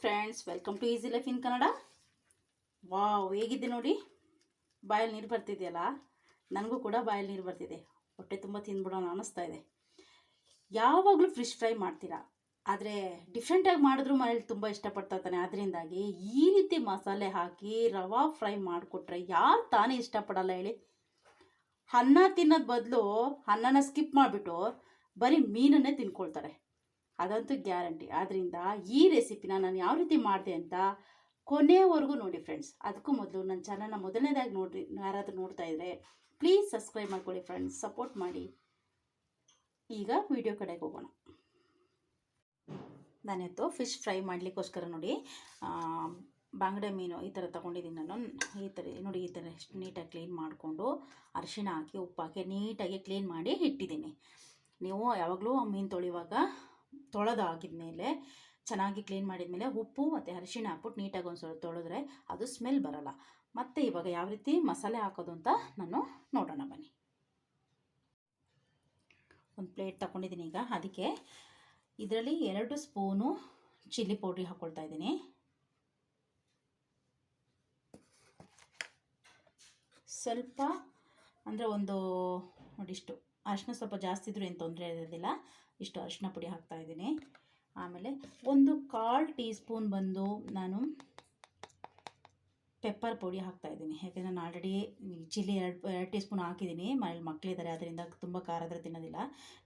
Friends, welcome to easy life in Kannada. Wow, ಹೇಗಿದ್ದೆ ನೋಡಿ. ಬಾಯಲ್ಲಿ ನೀರು ಬರ್ತಿದೆಯಲ್ಲ, ನನಗೂ ಕೂಡ ಬಾಯಲ್ಲಿ ನೀರು ಬರ್ತಿದೆ. ಹೊಟ್ಟೆ ತುಂಬ ತಿಂದ್ಬಿಡೋಣ ಅನ್ನಿಸ್ತಾ ಇದೆ. ಯಾವಾಗಲೂ ಫಿಶ್ ಫ್ರೈ ಮಾಡ್ತೀರಾ, ಆದರೆ ಡಿಫ್ರೆಂಟಾಗಿ ಮಾಡಿದ್ರು ಮನೇಲಿ ತುಂಬ ಇಷ್ಟಪಡ್ತಾನೆ. ಅದರಿಂದಾಗಿ ಈ ರೀತಿ ಮಸಾಲೆ ಹಾಕಿ ರವಾ ಫ್ರೈ ಮಾಡಿಕೊಟ್ರೆ ಯಾರು ತಾನೇ ಇಷ್ಟಪಡಲ್ಲ ಹೇಳಿ. ಅನ್ನ ತಿನ್ನೋದು ಬದಲು ಅನ್ನನ ಸ್ಕಿಪ್ ಮಾಡಿಬಿಟ್ಟು ಬರೀ ಮೀನನ್ನೇ ತಿನ್ಕೊಳ್ತಾರೆ, ಅದಂತೂ ಗ್ಯಾರಂಟಿ. ಆದ್ದರಿಂದ ಈ ರೆಸಿಪಿನ ನಾನು ಯಾವ ರೀತಿ ಮಾಡಿದೆ ಅಂತ ಕೊನೆಯವರೆಗೂ ನೋಡಿ ಫ್ರೆಂಡ್ಸ್. ಅದಕ್ಕೂ ಮೊದಲು ನನ್ನ ಚಾನಲ್ನ ಮೊದಲನೇದಾಗಿ ನೋಡ್ರಿ, ಯಾರಾದರೂ ನೋಡ್ತಾ ಇದ್ದರೆ ಪ್ಲೀಸ್ ಸಬ್ಸ್ಕ್ರೈಬ್ ಮಾಡ್ಕೊಳ್ಳಿ ಫ್ರೆಂಡ್ಸ್, ಸಪೋರ್ಟ್ ಮಾಡಿ. ಈಗ ವಿಡಿಯೋ ಕಡೆಗೆ ಹೋಗೋಣ. ನಾನಿವತ್ತು ಫಿಶ್ ಫ್ರೈ ಮಾಡಲಿಕ್ಕೋಸ್ಕರ ನೋಡಿ ಬಾಂಗಡೆ ಮೀನು ಈ ಥರ ತೊಗೊಂಡಿದ್ದೀನಿ. ನಾನು ಈ ಥರ ನೋಡಿ, ಈ ಥರ ಎಷ್ಟು ನೀಟಾಗಿ ಕ್ಲೀನ್ ಮಾಡಿಕೊಂಡು ಅರಿಶಿಣ ಹಾಕಿ ಉಪ್ಪು ಹಾಕಿ ನೀಟಾಗಿ ಕ್ಲೀನ್ ಮಾಡಿ ಇಟ್ಟಿದ್ದೀನಿ. ನೀವು ಯಾವಾಗಲೂ ಮೀನು ತೊಳೆಯುವಾಗ ತೊಳೆದಾಗಿದ್ಮೇಲೆ ಚೆನ್ನಾಗಿ ಕ್ಲೀನ್ ಮಾಡಿದ್ಮೇಲೆ ಉಪ್ಪು ಮತ್ತು ಅರಿಶಿಣ ಹಾಕ್ಬಿಟ್ಟು ನೀಟಾಗಿ ಒಂದು ಸ್ವಲ್ಪ ತೊಳೆದ್ರೆ ಅದು ಸ್ಮೆಲ್ ಬರೋಲ್ಲ. ಮತ್ತು ಇವಾಗ ಯಾವ ರೀತಿ ಮಸಾಲೆ ಹಾಕೋದು ಅಂತ ನಾನು ನೋಡೋಣ ಬನ್ನಿ. ಒಂದು ಪ್ಲೇಟ್ ತಗೊಂಡಿದ್ದೀನಿ. ಈಗ ಅದಕ್ಕೆ ಇದರಲ್ಲಿ 2 ಸ್ಪೂನು ಚಿಲ್ಲಿ ಪೌಡ್ರಿ ಹಾಕ್ಕೊಳ್ತಾ ಇದ್ದೀನಿ. ಸ್ವಲ್ಪ ಅಂದರೆ ಒಂದು ನೋಡಿ ಇಷ್ಟು ಅರಿಶಿನ, ಸ್ವಲ್ಪ ಜಾಸ್ತಿ ಇದ್ರೂ ಏನು ತೊಂದರೆ ಇರೋದಿಲ್ಲ. ಇಷ್ಟು ಅರಿಶಿನ ಪುಡಿ ಹಾಕ್ತಾಯಿದ್ದೀನಿ. ಆಮೇಲೆ 1/4 ಟೀ ಸ್ಪೂನ್ ಬಂದು ನಾನು ಪೆಪ್ಪರ್ ಪುಡಿ ಹಾಕ್ತಾಯಿದ್ದೀನಿ. ಯಾಕೆಂದರೆ ನಾನು ಆಲ್ರೆಡಿ ಚಿಲ್ಲಿ 2 ಟೀ ಸ್ಪೂನ್ ಹಾಕಿದ್ದೀನಿ. ಮನೇಲಿ ಮಕ್ಕಳಿದ್ದಾರೆ, ಅದರಿಂದ ತುಂಬ ಖಾರ ಆದರೆ ತಿನ್ನೋದಿಲ್ಲ.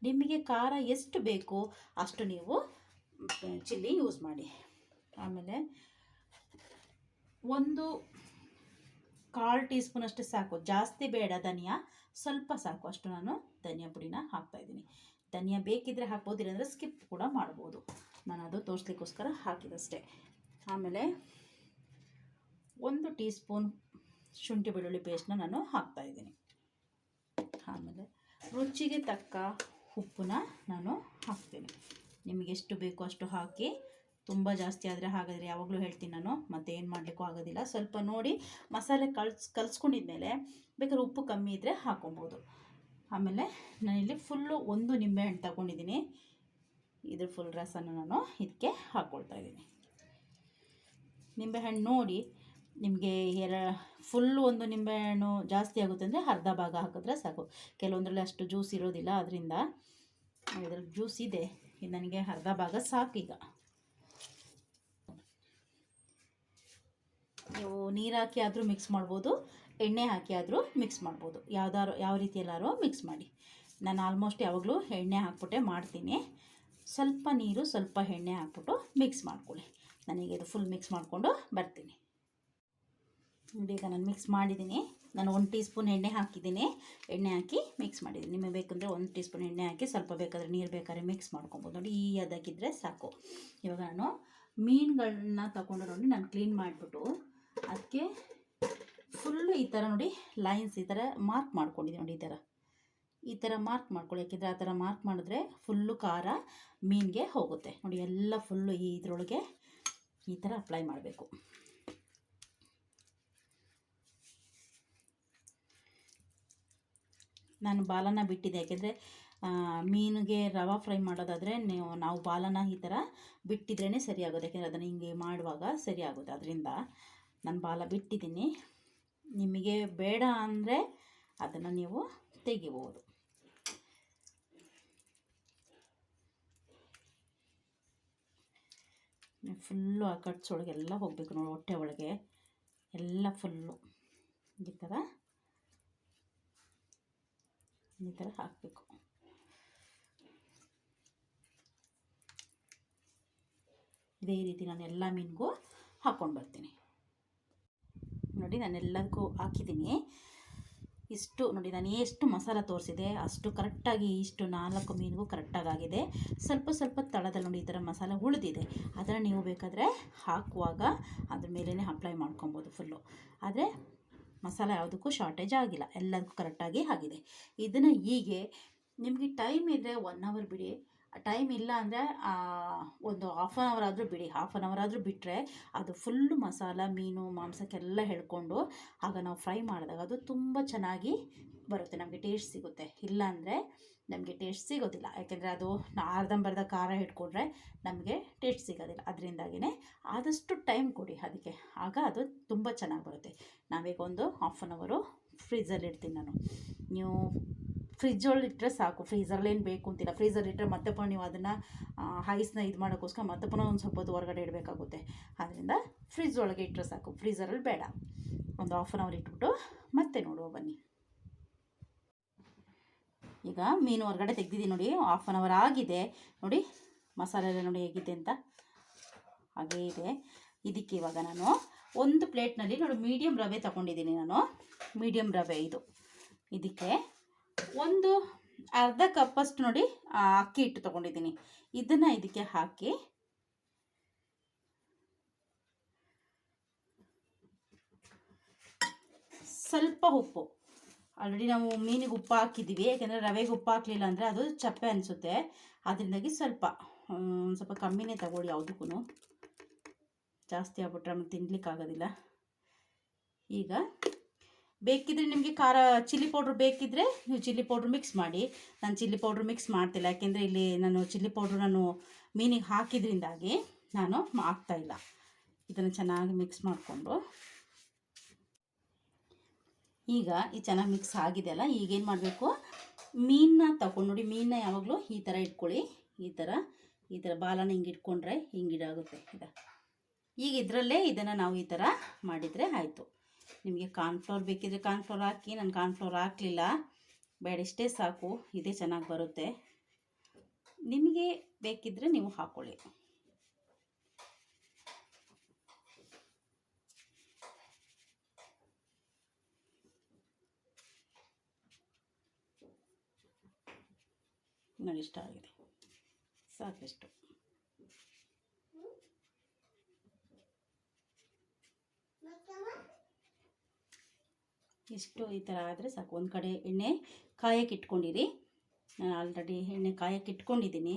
ನಿಮಗೆ ಖಾರ ಎಷ್ಟು ಬೇಕು ಅಷ್ಟು ನೀವು ಚಿಲ್ಲಿ ಯೂಸ್ ಮಾಡಿ. ಆಮೇಲೆ 1/4 ಟೀ ಸ್ಪೂನ್ ಅಷ್ಟು ಸಾಕು, ಜಾಸ್ತಿ ಬೇಡ. ಧನಿಯಾ ಸ್ವಲ್ಪ ಸಾಕು, ಅಷ್ಟು ನಾನು ಧನಿಯಾ ಪುಡಿನ ಹಾಕ್ತಾಯಿದ್ದೀನಿ. ಧನಿಯಾ ಬೇಕಿದ್ದರೆ ಹಾಕ್ಬೋದು, ಇಲ್ಲಾಂದರೆ ಸ್ಕಿಪ್ ಕೂಡ ಮಾಡ್ಬೋದು. ನಾನು ಅದು ತೋರಿಸ್ಲಿಕ್ಕೋಸ್ಕರ ಹಾಕಿದಷ್ಟೇ. ಆಮೇಲೆ 1 ಟೀ ಸ್ಪೂನ್ ಶುಂಠಿ ಬೆಳ್ಳುಳ್ಳಿ ಪೇಸ್ಟ್ನ ನಾನು ಹಾಕ್ತಾಯಿದ್ದೀನಿ. ಆಮೇಲೆ ರುಚಿಗೆ ತಕ್ಕ ಉಪ್ಪನ್ನ ನಾನು ಹಾಕ್ತೀನಿ. ನಿಮಗೆ ಎಷ್ಟು ಬೇಕೋ ಅಷ್ಟು ಹಾಕಿ. ತುಂಬ ಜಾಸ್ತಿ ಆದರೆ ಹಾಗಾದರೆ ಯಾವಾಗಲೂ ಹೇಳ್ತೀನಿ ನಾನು, ಮತ್ತೆ ಏನು ಮಾಡಲಿಕ್ಕೂ ಆಗೋದಿಲ್ಲ. ಸ್ವಲ್ಪ ನೋಡಿ ಮಸಾಲೆ ಕಲಿಸ್ಕೊಂಡಿದ್ಮೇಲೆ ಬೇಕಾದ್ರೆ ಉಪ್ಪು ಕಮ್ಮಿ ಇದ್ದರೆ ಹಾಕ್ಕೊಬೋದು. ಆಮೇಲೆ ನಾನಿಲ್ಲಿ ಫುಲ್ಲು 1 ನಿಂಬೆಹಣ್ಣು ತಗೊಂಡಿದ್ದೀನಿ. ಇದ್ರ ಫುಲ್ ರಸನ ನಾನು ಇದಕ್ಕೆ ಹಾಕ್ಕೊಳ್ತಾ ಇದ್ದೀನಿ. ನಿಂಬೆಹಣ್ಣು ನೋಡಿ ನಿಮಗೆ ಫುಲ್ಲು 1 ನಿಂಬೆಹಣ್ಣು ಜಾಸ್ತಿ ಆಗುತ್ತೆ ಅಂದರೆ ಅರ್ಧ ಭಾಗ ಹಾಕಿದ್ರೆ ಸಾಕು. ಕೆಲವೊಂದರಲ್ಲಿ ಅಷ್ಟು ಜ್ಯೂಸ್ ಇರೋದಿಲ್ಲ, ಅದರಿಂದ ಇದರಲ್ಲಿ ಜ್ಯೂಸ್ ಇದೆ. ಇದು ನನಗೆ ಅರ್ಧ ಭಾಗ ಸಾಕು. ಈಗ ನೀವು ನೀರು ಹಾಕಿ ಆದರೂ ಮಿಕ್ಸ್ ಮಾಡ್ಬೋದು, ಎಣ್ಣೆ ಹಾಕಿ ಆದರೂ ಮಿಕ್ಸ್ ಮಾಡ್ಬೋದು. ಯಾವ ರೀತಿ ಎಲ್ಲರೂ ಮಿಕ್ಸ್ ಮಾಡಿ. ನಾನು ಆಲ್ಮೋಸ್ಟ್ ಯಾವಾಗಲೂ ಎಣ್ಣೆ ಹಾಕ್ಬಿಟ್ಟೆ ಮಾಡ್ತೀನಿ. ಸ್ವಲ್ಪ ನೀರು ಸ್ವಲ್ಪ ಎಣ್ಣೆ ಹಾಕ್ಬಿಟ್ಟು ಮಿಕ್ಸ್ ಮಾಡ್ಕೊಳ್ಳಿ. ನನಗೆ ಇದು ಫುಲ್ ಮಿಕ್ಸ್ ಮಾಡಿಕೊಂಡು ಬರ್ತೀನಿ. ಈಗ ನಾನು ಮಿಕ್ಸ್ ಮಾಡಿದ್ದೀನಿ. ನಾನು 1 ಟೀ ಸ್ಪೂನ್ ಎಣ್ಣೆ ಹಾಕಿದ್ದೀನಿ. ಎಣ್ಣೆ ಹಾಕಿ ಮಿಕ್ಸ್ ಮಾಡಿದ್ದೀನಿ. ನಿಮಗೆ ಬೇಕಂದರೆ 1 ಟೀ ಸ್ಪೂನ್ ಎಣ್ಣೆ ಹಾಕಿ ಸ್ವಲ್ಪ ಬೇಕಾದರೆ ನೀರು ಬೇಕಾದ್ರೆ ಮಿಕ್ಸ್ ಮಾಡ್ಕೊಬೋದು. ನೋಡಿ ಈ ಅದಕ್ಕಿದ್ರೆ ಸಾಕು. ಇವಾಗ ನಾನು ಮೀನುಗಳನ್ನ ತಗೊಂಡು ನೋಡಿ ನಾನು ಕ್ಲೀನ್ ಮಾಡಿಬಿಟ್ಟು ಅದಕ್ಕೆ ಫುಲ್ಲು ಈ ಥರ ನೋಡಿ ಲೈನ್ಸ್ ಈ ಥರ ಮಾರ್ಕ್ ಮಾಡ್ಕೊಂಡಿದ್ದೀನಿ. ನೋಡಿ ಈ ಥರ ಮಾರ್ಕ್ ಮಾಡ್ಕೊಳ್ಳಿ. ಯಾಕೆಂದರೆ ಆ ಥರ ಮಾರ್ಕ್ ಮಾಡಿದ್ರೆ ಫುಲ್ಲು ಖಾರ ಮೀನಿಗೆ ಹೋಗುತ್ತೆ. ನೋಡಿ ಎಲ್ಲ ಫುಲ್ಲು ಇದರೊಳಗೆ ಈ ಥರ ಅಪ್ಲೈ ಮಾಡಬೇಕು. ನಾನು ಬಾಲನ ಬಿಟ್ಟಿದ್ದೆ, ಯಾಕೆಂದರೆ ಮೀನಿಗೆ ರವಾ ಫ್ರೈ ಮಾಡೋದಾದರೆ ನಾವು ಬಾಲನ ಈ ಥರ ಬಿಟ್ಟಿದ್ರೇ ಸರಿಯಾಗೋದು. ಯಾಕೆಂದರೆ ಅದನ್ನು ಹಿಂಗೆ ಮಾಡುವಾಗ ಸರಿಯಾಗೋದು. ಅದರಿಂದ ನಾನು ಬಾಲ ಬಿಟ್ಟಿದ್ದೀನಿ. ನಿಮಗೆ ಬೇಡ ಅಂದರೆ ಅದನ್ನು ನೀವು ತೆಗಿಬೋದು. ಫುಲ್ಲು ಆ ಕಟ್ಸ್ ಒಳಗೆಲ್ಲ ಹೋಗಬೇಕು ನೋಡಿ, ಹೊಟ್ಟೆ ಒಳಗೆ ಎಲ್ಲ ಫುಲ್ಲು ಈ ಥರ ಹಾಕಬೇಕು. ಇದೇ ರೀತಿ ನಾನು ಎಲ್ಲ ಮೀನಿಗೂ ಹಾಕ್ಕೊಂಡು ಬರ್ತೀನಿ. ನೋಡಿ ನಾನು ಎಲ್ಲದಕ್ಕೂ ಹಾಕಿದ್ದೀನಿ. ಇಷ್ಟು ನೋಡಿ ನಾನು ಎಷ್ಟು ಮಸಾಲ ತೋರಿಸಿದೆ ಅಷ್ಟು ಕರೆಕ್ಟಾಗಿ ಇಷ್ಟು 4 ಮೀನಿಗೂ ಕರೆಕ್ಟಾಗಿ ಆಗಿದೆ. ಸ್ವಲ್ಪ ತಳದಲ್ಲಿ ನೋಡಿ ಈ ಥರ ಮಸಾಲ ಉಳಿದಿದೆ. ಅದನ್ನು ನೀವು ಬೇಕಾದರೆ ಹಾಕುವಾಗ ಅದ್ರ ಮೇಲೇ ಅಪ್ಲೈ ಮಾಡ್ಕೊಬೋದು ಫುಲ್ಲು. ಆದರೆ ಮಸಾಲ ಯಾವುದಕ್ಕೂ ಶಾರ್ಟೇಜ್ ಆಗಿಲ್ಲ, ಎಲ್ಲದಕ್ಕೂ ಕರೆಕ್ಟಾಗಿ ಆಗಿದೆ. ಇದನ್ನು ಹೀಗೆ ನಿಮಗೆ ಟೈಮ್ ಇದ್ದರೆ 1 ಅವರ್ ಬಿಡಿ. ಟೈಮ್ ಇಲ್ಲ ಅಂದರೆ ಒಂದು ಹಾಫ್ ಆನ್ ಅವರ್ ಆದರೂ ಬಿಡಿ, ಹಾಫ್ ಆನ್ ಅವರ್ ಆದರೂ ಬಿಟ್ಟರೆ ಅದು ಫುಲ್ಲು ಮಸಾಲ ಮೀನು ಮಾಂಸಕ್ಕೆಲ್ಲ ಎಳ್ಕೊಂಡು ಆಗ ನಾವು ಫ್ರೈ ಮಾಡಿದಾಗ ಅದು ತುಂಬ ಚೆನ್ನಾಗಿ ಬರುತ್ತೆ, ನಮಗೆ ಟೇಸ್ಟ್ ಸಿಗುತ್ತೆ. ಇಲ್ಲಾಂದರೆ ನಮಗೆ ಟೇಸ್ಟ್ ಸಿಗೋದಿಲ್ಲ, ಯಾಕೆಂದರೆ ಅದು ಅರ್ಧಂಬರ್ಧ ಖಾರ ಇಟ್ಕೊಂಡ್ರೆ ನಮಗೆ ಟೇಸ್ಟ್ ಸಿಗೋದಿಲ್ಲ. ಅದರಿಂದಾಗಿಯೇ ಆದಷ್ಟು ಟೈಮ್ ಕೊಡಿ ಅದಕ್ಕೆ, ಆಗ ಅದು ತುಂಬ ಚೆನ್ನಾಗಿ ಬರುತ್ತೆ. ನಾವೀಗ ಒಂದು ಹಾಫ್ ಆನ್ ಅವರು ಫ್ರೀಝಲ್ಲಿ ಇಡ್ತೀನಿ ನಾನು. ನೀವು ಫ್ರಿಜ್ಜೊಳಗೆ ಇಟ್ಟರೆ ಸಾಕು, ಫ್ರೀಝರ್ಲೇನು ಬೇಕು ಅಂತಿಲ್ಲ. ಫ್ರೀಝಲ್ಲಿ ಇಟ್ಟರೆ ಮತ್ತೆ ಪುನಃ ನೀವು ಅದನ್ನು ಐಸ್ನ ಇದು ಮಾಡೋಕ್ಕೋಸ್ಕರ ಮತ್ತೆ ಪುನಃ ಒಂದು ಸ್ವಲ್ಪ ಹೊತ್ತು ಹೊರಗಡೆ ಇಡಬೇಕಾಗುತ್ತೆ. ಆದ್ದರಿಂದ ಫ್ರಿಜ್ ಒಳಗೆ ಇಟ್ಟರೆ ಸಾಕು, ಫ್ರೀಝರಲ್ಲಿ ಬೇಡ. ಒಂದು ಹಾಫ್ ಆನ್ ಅವರ್ ಇಟ್ಬಿಟ್ಟು ಮತ್ತೆ ನೋಡುವ ಬನ್ನಿ. ಈಗ ಮೀನು ಹೊರಗಡೆ ತೆಗ್ದಿದ್ದೀನಿ ನೋಡಿ, ಹಾಫ್ ಆನ್ ಅವರ್ ಆಗಿದೆ ನೋಡಿ, ಮಸಾಲೆ ಎಲ್ಲ ನೋಡಿ ಹೇಗಿದೆ ಅಂತ, ಹಾಗೇ ಇದೆ. ಇದಕ್ಕೆ ಇವಾಗ ನಾನು ಒಂದು ಪ್ಲೇಟ್ನಲ್ಲಿ ನೋಡಿ ಮೀಡಿಯಮ್ ರವೆ ತಗೊಂಡಿದ್ದೀನಿ ನಾನು, ಮೀಡಿಯಮ್ ರವೆ ಇದು. ಇದಕ್ಕೆ ಒಂದು ಅರ್ಧ ಕಪ್ಪಷ್ಟು ನೋಡಿ ಅಕ್ಕಿ ಹಿಟ್ಟು ತೊಗೊಂಡಿದ್ದೀನಿ. ಇದನ್ನು ಇದಕ್ಕೆ ಹಾಕಿ ಸ್ವಲ್ಪ ಉಪ್ಪು, ಆಲ್ರೆಡಿ ನಾವು ಮೀನಿಗೆ ಉಪ್ಪು ಹಾಕಿದ್ದೀವಿ, ಯಾಕೆಂದರೆ ರವೆಗೆ ಉಪ್ಪು ಹಾಕಲಿಲ್ಲ ಅಂದರೆ ಅದು ಚಪ್ಪೆ ಅನಿಸುತ್ತೆ. ಅದರಿಂದಾಗಿ ಸ್ವಲ್ಪ ಕಮ್ಮಿನೇ ತಗೊಳ್ಳಿ, ಯಾವುದಕ್ಕೂ ಜಾಸ್ತಿ ಆಗ್ಬಿಟ್ರೆ ನಮ್ಗೆ ತಿನ್ನಲಿಕ್ಕಾಗೋದಿಲ್ಲ. ಈಗ ಬೇಕಿದ್ದರೆ ನಿಮಗೆ ಖಾರ ಚಿಲ್ಲಿ ಪೌಡ್ರ್ ಬೇಕಿದ್ದರೆ ನೀವು ಚಿಲ್ಲಿ ಪೌಡ್ರ್ ಮಿಕ್ಸ್ ಮಾಡಿ. ನಾನು ಚಿಲ್ಲಿ ಪೌಡ್ರ್ ಮಿಕ್ಸ್ ಮಾಡ್ತಿಲ್ಲ, ಯಾಕೆಂದರೆ ಇಲ್ಲಿ ನಾನು ಚಿಲ್ಲಿ ಪೌಡ್ರು ನಾನು ಮೀನಿಗೆ ಹಾಕಿದ್ರಿಂದಾಗಿ ನಾನು ಹಾಕ್ತಾಯಿಲ್ಲ. ಇದನ್ನು ಚೆನ್ನಾಗಿ ಮಿಕ್ಸ್ ಮಾಡಿಕೊಂಡು ಈಗ ಈ ಚೆನ್ನಾಗಿ ಮಿಕ್ಸ್ ಆಗಿದೆಯಲ್ಲ, ಈಗೇನು ಮಾಡಬೇಕು, ಮೀನನ್ನ ತಗೊಂಡು ನೋಡಿ, ಮೀನನ್ನ ಯಾವಾಗಲೂ ಈ ಥರ ಇಟ್ಕೊಳ್ಳಿ. ಈ ಥರ ಬಾಲನ ಹಿಂಗೆ ಇಟ್ಕೊಂಡ್ರೆ ಹಿಂಗಿಡಾಗುತ್ತೆ ಇದು. ಈಗ ಇದರಲ್ಲೇ ಇದನ್ನು ನಾವು ಈ ಥರ ಮಾಡಿದರೆ ಆಯಿತು. ನಿಮಗೆ ಕಾರ್ನ್ಫ್ಲೋರ್ ಬೇಕಿದ್ದರೆ ಕಾರ್ನ್ಫ್ಲೋರ್ ಹಾಕಿ, ನಾನು ಕಾರ್ನ್ಫ್ಲೋರ್ ಹಾಕಲಿಲ್ಲ, ಬೇಡ ಇಷ್ಟೇ ಸಾಕು, ಇದೇ ಚೆನ್ನಾಗಿ ಬರುತ್ತೆ. ನಿಮಗೆ ಬೇಕಿದ್ದರೆ ನೀವು ಹಾಕ್ಕೊಳ್ಳಿ. ನೋಡಿ ಇಷ್ಟ ಆಗಿದೆ, ಸಾಕಿಷ್ಟು. ಇಷ್ಟು ಈ ಥರ ಆದರೆ ಸಾಕು. ಒಂದು ಕಡೆ ಎಣ್ಣೆ ಕಾಯಕ್ಕೆ ಇಟ್ಕೊಂಡಿರಿ, ನಾನು ಆಲ್ರೆಡಿ ಎಣ್ಣೆ ಕಾಯಕ್ಕೆ ಇಟ್ಕೊಂಡಿದ್ದೀನಿ.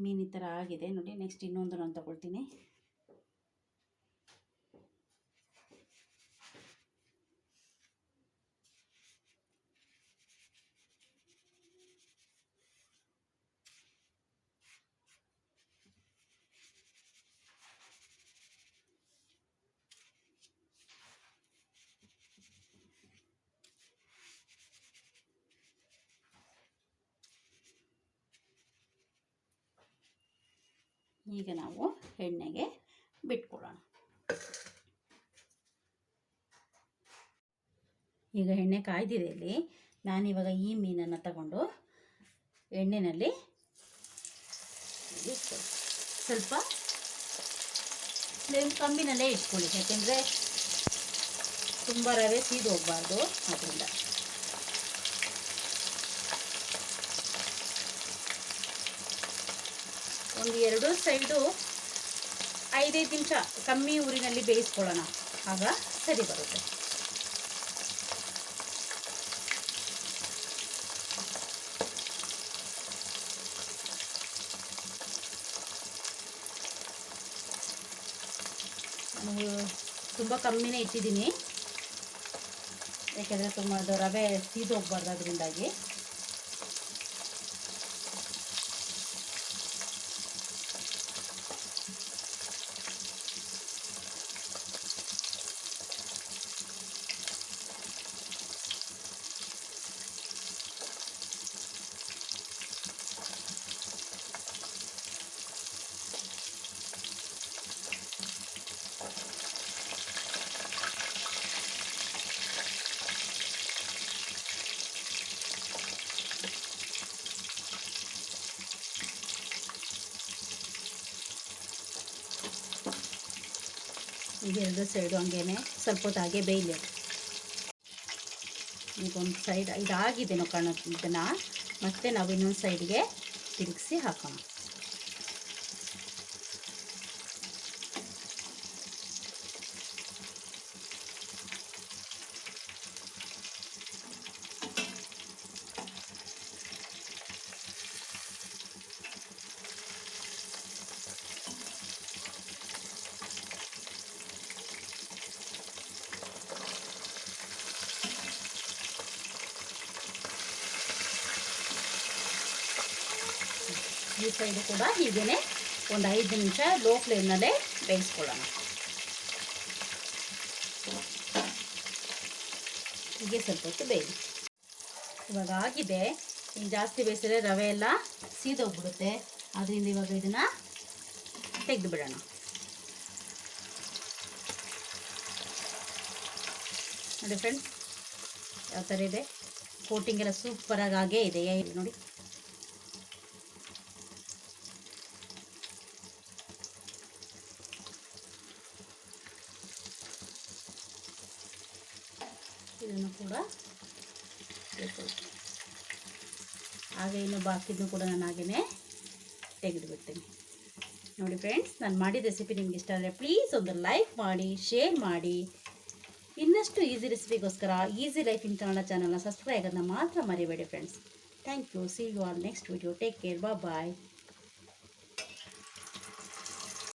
ಮೀನು ಈ ಥರ ಆಗಿದೆ ನೋಡಿ. ನೆಕ್ಸ್ಟ್ ಇನ್ನೊಂದು ನಾನು ತಗೊಳ್ತೀನಿ. ಈಗ ನಾವು ಎಣ್ಣೆಗೆ ಬಿಟ್ಕೊಳ್ಳೋಣ. ಈಗ ಎಣ್ಣೆ ಕಾಯ್ದಿದೆ ಇಲ್ಲಿ. ನಾನಿವಾಗ ಈ ಮೀನನ್ನು ತಗೊಂಡು ಎಣ್ಣೆಯಲ್ಲಿ ಸ್ವಲ್ಪ ಫ್ಲೇಮ್ ಕಮ್ಮಿನಲ್ಲೇ ಇಟ್ಕೊಳ್ಳಿ, ಯಾಕೆಂದರೆ ತುಂಬ ರವೆ ಸೀದು ಹೋಗಬಾರ್ದು. ಅದರಿಂದ ಒಂದು 2 ಸೈಡು 5-5 ನಿಮಿಷ ಕಮ್ಮಿ ಊರಿನಲ್ಲಿ ಬೇಯಿಸ್ಕೊಳ್ಳೋಣ, ಆಗ ಸರಿ ಬರುತ್ತೆ. ನಾನು ತುಂಬ ಕಮ್ಮಿನೇ ಇಟ್ಟಿದ್ದೀನಿ, ಯಾಕೆಂದರೆ ತುಂಬ ಅದು ರವೆ ಸೀದು ಹೋಗ್ಬಾರ್ದು. ಅದರಿಂದಾಗಿ ಈಗ 2 ಸೈಡು ಹಂಗೇ ಸ್ವಲ್ಪ ಹೊತ್ತು ಹಾಗೆ ಬೇಯಲಿ. ಈಗ ಒಂದು ಸೈಡ್ ಇದಾಗಿದೆ ಕಾಣೋ, ಇದನ್ನು ಮತ್ತೆ ನಾವು ಇನ್ನೊಂದು ಸೈಡ್ಗೆ ತಿರುಗಿಸಿ ಹಾಕೋಣ. ಈ ಸೈಡು ಕೂಡ ಹೀಗೇ ಒಂದು 5 ನಿಮಿಷ ಲೋ ಫ್ಲೇಮ್ನಲ್ಲೇ ಬೇಯಿಸ್ಕೊಳ್ಳೋಣ. ಹೀಗೆ ಸ್ವಲ್ಪ ಹೊತ್ತು ಬೇಯಿಸಿ. ಇವಾಗ ಆಗಿದೆ. ಇನ್ನು ಜಾಸ್ತಿ ಬೇಯಿಸಿದ್ರೆ ರವೆ ಎಲ್ಲ ಸೀದೋಗ್ಬಿಡುತ್ತೆ. ಅದರಿಂದ ಇವಾಗ ಇದನ್ನು ತೆಗೆದು ಬಿಡೋಣ. ನೋಡಿ ಫ್ರೆಂಡ್ಸ್, ಯಾವ ಥರ ಇದೆ. ಕೋಟಿಂಗ್ ಎಲ್ಲ ಸೂಪರಾಗಿ ಆಗೇ ಇದೆ ನೋಡಿ. ಇದನ್ನು ಕೂಡ ಹಾಗೆ ಇನ್ನು ಬಾಕಿದ್ದು ಕೂಡ ನಾನು ಹಾಗೆಯೇ ತೆಗೆದುಬಿಡ್ತೀನಿ. ನೋಡಿ ಫ್ರೆಂಡ್ಸ್, ನಾನು ಮಾಡಿದ ರೆಸಿಪಿ ನಿಮ್ಗೆ ಇಷ್ಟ ಆದರೆ ಪ್ಲೀಸ್ ಒಂದು ಲೈಕ್ ಮಾಡಿ, ಶೇರ್ ಮಾಡಿ. ಇನ್ನಷ್ಟು ಈಸಿ ರೆಸಿಪಿಗೋಸ್ಕರ ಈಸಿ ಲೈಫ್ ಇನ್ ಕನ್ನಡ ಚಾನಲ್ನ ಸಬ್ಸ್ಕ್ರೈಬ್ ಆಗೋದನ್ನ ಮಾತ್ರ ಮರಿಬೇಡಿ friends. Thank you. See you all next video. Take care. Bye.